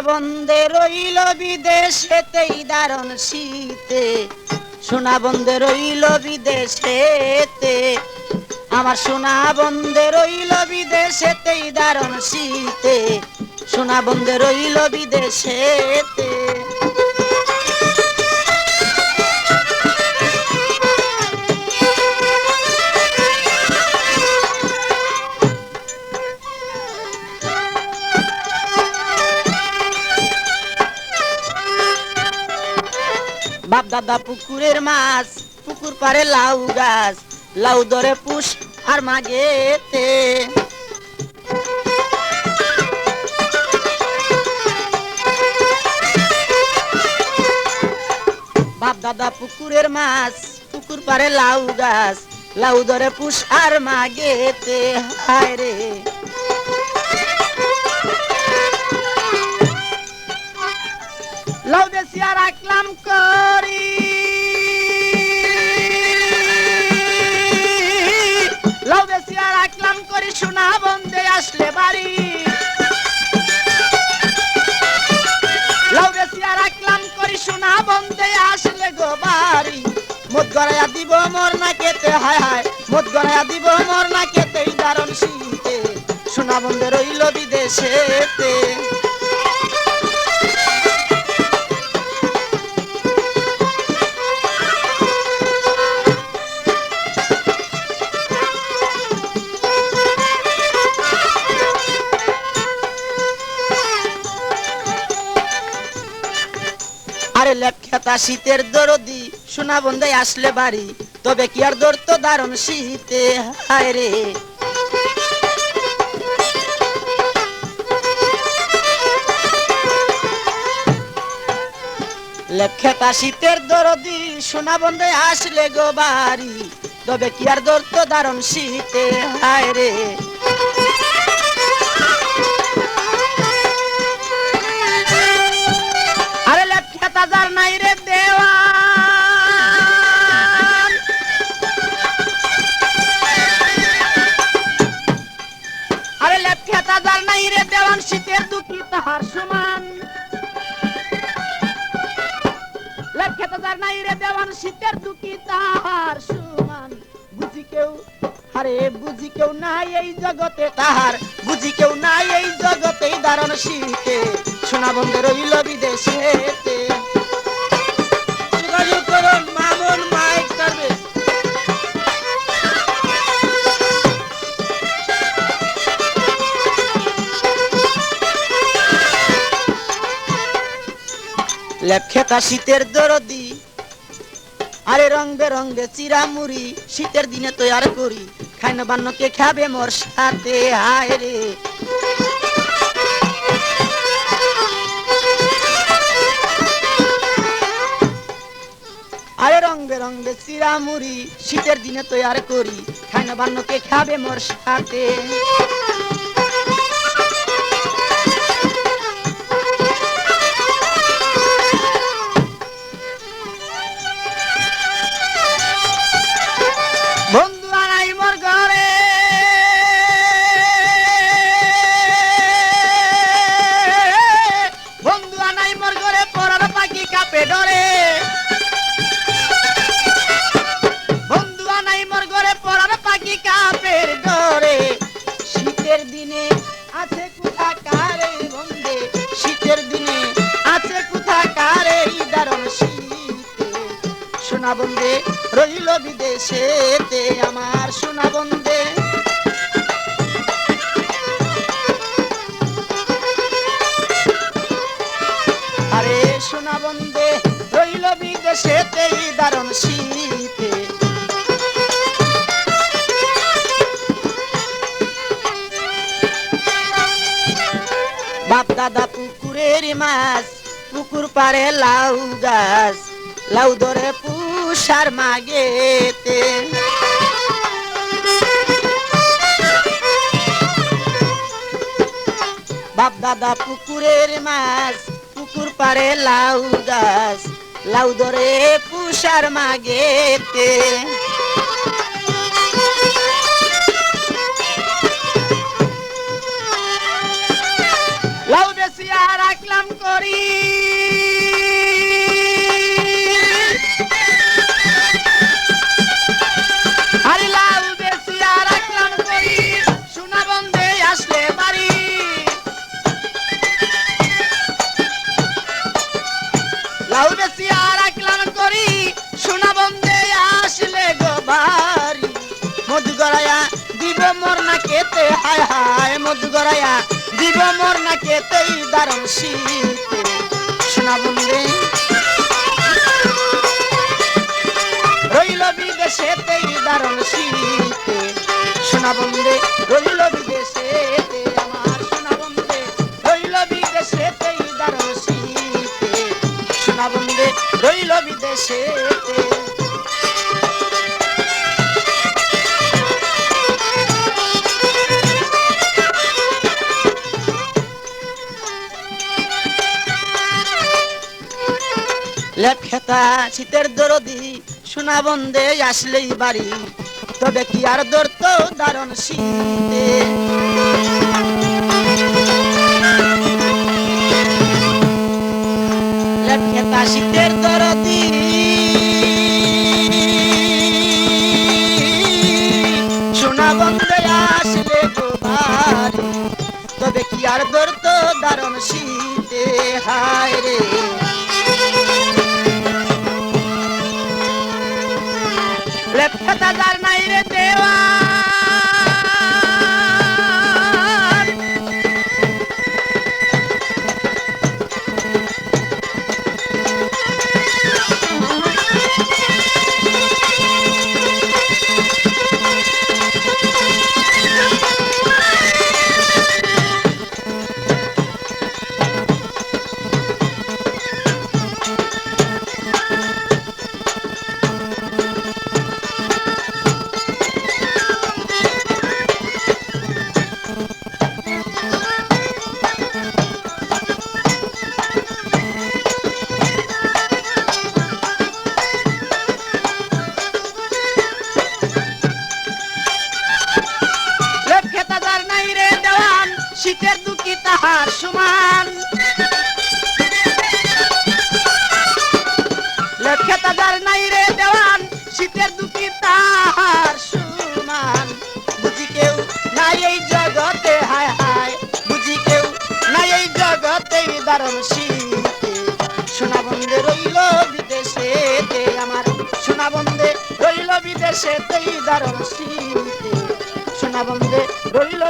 বন্ধে রইল বিদেশেতেই দারুণ শীতে, সোনা বন্ধে রইল বিদেশেতে, আমার সোনা বন্ধে রইল বিদেশেতেই দারুণ শীতে, সোনা বন্ধে রইল বিদেশেতে। বাপ দাদা পুকুরের মাছ, পুকুর পারে লাউ গাছ, লাউ ধরে পুষ আর মাগেতে। বাপ দাদা পুকুরের মাছ, পুকুর পারে লাউ গাছ, লাউ ধরে পুষ আর মাগেতে। হায় রে লাউ বেশিয়া রাখলাম করি, লাউ বেশিয়া রাখলাম করি, সোনা বন্ধে আসলে বাড়ি। লাউ বেশিয়া রাখলাম করি, সোনা বন্ধে আসলে গো বাড়ি। মদ গড়াইয়া দিব মোর না কেতে, হায় হায় মদ গড়াইয়া দিব মোর না কেতে, দারুণ শীতে, সোনা বন্ধে রইল বিদেশেতে। আরে লেপখেতা শীতের দরদি, সোনা বন্ধে আসলে বাড়ি, তবে কি আর ধরতো দারুণ শীতে। হায় রে লেপখেতা শীতের দরদি, সোনা বন্ধে আসলে গো বাড়ি, তবে কি আর ধরতো দারুণ শীতে। হায় রে আরে লেপখেতা যার নাই রে দেওয়ান, আরে লেপখেতা যার নাই রে দেওয়ান, শীতের দুঃখী তাহার সমান। লেপখেতা যার নাই রে দেওয়ান, শীতের দুঃখী তাহার সমান। বুঝি কেউ, আরে বুঝি কেউ নাই এই জগতে তাহার, বুঝি কেউ নাই এই জগতে দারুণ শীতে, সোনা বন্ধে রইল বিদেশেতে। যোগাযোগ করুন মামুন মাইক সার্ভিস। লেপখেতা শীতের দরদি, আরে রং বেরঙ্গে চিরা মুড়ি, শীতের দিনে তৈয়ার করি, খাই না বান্নকে খাবে মোর সাথে। হায় রে আরে রং বেরঙ্গে চিরা মুড়ি, শীতের দিনে তৈয়ার করি, খাই না বান্নকে খাবে মোর সাথে। বন্ধু আনাই মোর ঘরে, বন্ধু আনাই মোর ঘরে, পরার পাখি কাপে ডরে। বন্ধু আনাই মোর ঘরে, পরার পাখি কাপের ডরে। শীতের দিনে আছে কোথা কারে বন্ধে, শীতের দিনে আছে কোথা কারে দারুণ শীতে, সোনা বন্ধে রইল বিদেশেতে, আমার সোনা বন্ধে। আরে সোনা বন্ধে রইল বিদেশেতে দারুণ শীতে। বাপ দাদা পুকুরের মাছ, পুকুর পারে লাউ গাছ, লাউ ধরে পুষ আর মাগেতে। বাপ দাদা পুকুরের মাছ, পুকুর পারে লাউ গাছ, লাউ ধরে পুষ আর মাগেতে। লাউ বেশিয়া রাখলাম করি আরে লাউ বেশিয়া রাখলাম করি সোনা বন্ধে আসলে বাড়ি লাউ বেশিয়া রাখলাম করি সোনা বন্ধে আসলে গো বাড়ি মধু গড়াইয়া দিব মোর না কেতে হায় হায় মধু গড়াইয়া দিব মোর না কেতেই দারুণ শীতে সোনা বন্ধে রইল বিদেশেতেই দারুণ শীতে সোনা বন্ধে রইল বিদেশেতে আমার সোনা বন্ধে রইল বিদেশেতেই দারুণ শীতে সোনা বন্ধে রইল বিদেশেতে লেপখেতা শীতের দরদি সোনা বন্ধে আসলেই বাড়ি তবে কি আর দরত দারুণ শীতে লেপখেতা শীতের দরদি সোনা বন্ধে আসলে গো বাড়ি তবে কি আর দরত দারুণ শীতে হায় রে লেপখেতা যার নাই রে দেওয়ার শীতের দুঃখী তাহার সমান লেখেতা যার নাই রে দেওয়ান শীতের দুঃখী তাহার সমান বুঝি কেউ নাই এই জগতে হায় হায় বুঝি কেউ নাই এই জগতে দারুণ শীতে সোনা বন্ধে রইল বিদেশেতে আমার সোনা বন্ধে রইল বিদেশেতেই দারুণ শীতে সোনা বন্ধে রইল